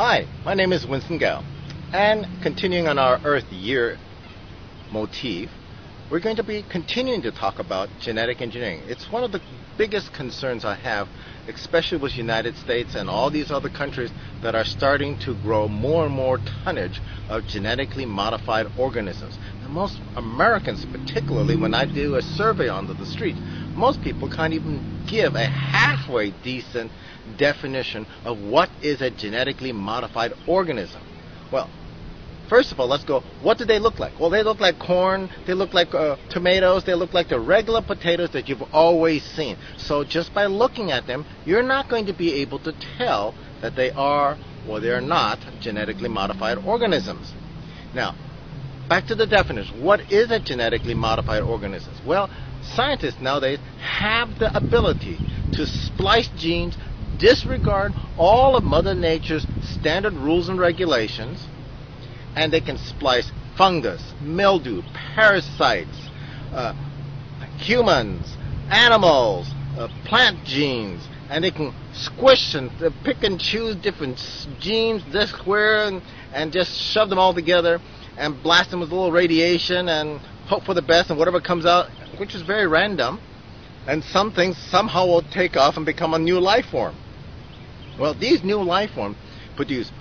Hi, my name is Winston Gale, and continuing on our Earth Year motif, we're going to be continuing to talk about genetic engineering. It's one of the biggest concerns I have, especially with the United States and all these other countries that are starting to grow more and more tonnage of genetically modified organisms. And most Americans, particularly when I do a survey onto the street, most people can't even give a halfway decent definition of what is a genetically modified organism. Well, first of all, let's go, what do they look like? Well, they look like corn, they look like tomatoes, they look like the regular potatoes that you've always seen. So just by looking at them, you're not going to be able to tell that they are or they're not genetically modified organisms. Now, back to the definition. What is a genetically modified organism? Well, scientists nowadays have the ability to splice genes, disregard all of Mother Nature's standard rules and regulations, and they can splice fungus, mildew, parasites, humans, animals, plant genes, and they can squish and pick and choose different genes, this square, and just shove them all together and blast them with a little radiation and hope for the best, and whatever comes out, which is very random, and some things somehow will take off and become a new life form. Well, these new life forms produce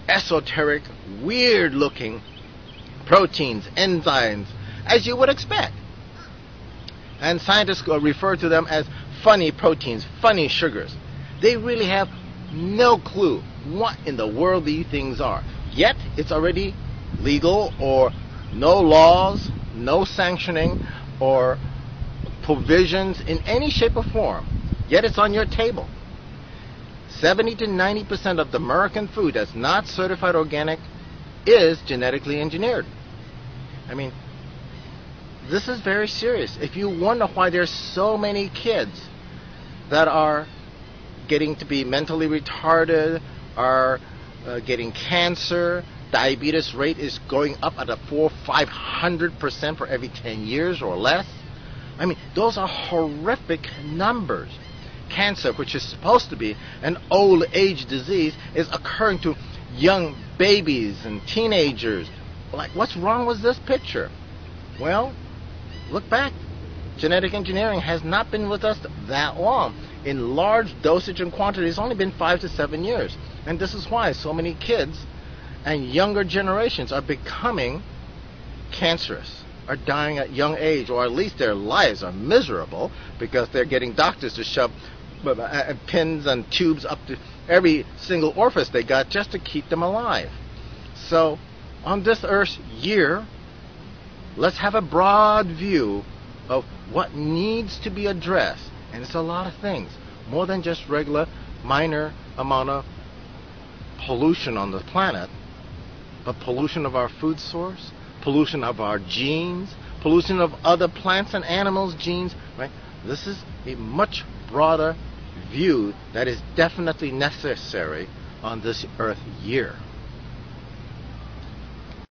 esoteric, weird-looking proteins, enzymes, as you would expect. And scientists refer to them as funny proteins, funny sugars. They really have no clue what in the world these things are. Yet, it's already legal, or no laws, no sanctioning, or provisions in any shape or form. Yet it's on your table. 70 to 90% of the American food that's not certified organic is genetically engineered. I mean, this is very serious. If you wonder why there's so many kids that are getting to be mentally retarded, are getting cancer, diabetes rate is going up at a 400-500% for every 10 years or less. I mean, those are horrific numbers. Cancer, which is supposed to be an old age disease, is occurring to young babies and teenagers. Like, what's wrong with this picture? Well, look back. Genetic engineering has not been with us that long. In large dosage and quantity, it's only been 5 to 7 years. And this is why so many kids and younger generations are becoming cancerous, are dying at young age, or at least their lives are miserable because they're getting doctors to shove pins and tubes up to every single orifice they got just to keep them alive. So, on this Earth year, let's have a broad view of what needs to be addressed. And it's a lot of things, more than just regular minor amount of pollution on the planet, but pollution of our food source, pollution of our genes, pollution of other plants and animals' genes, right? This is a much broader view that is definitely necessary on this Earth year.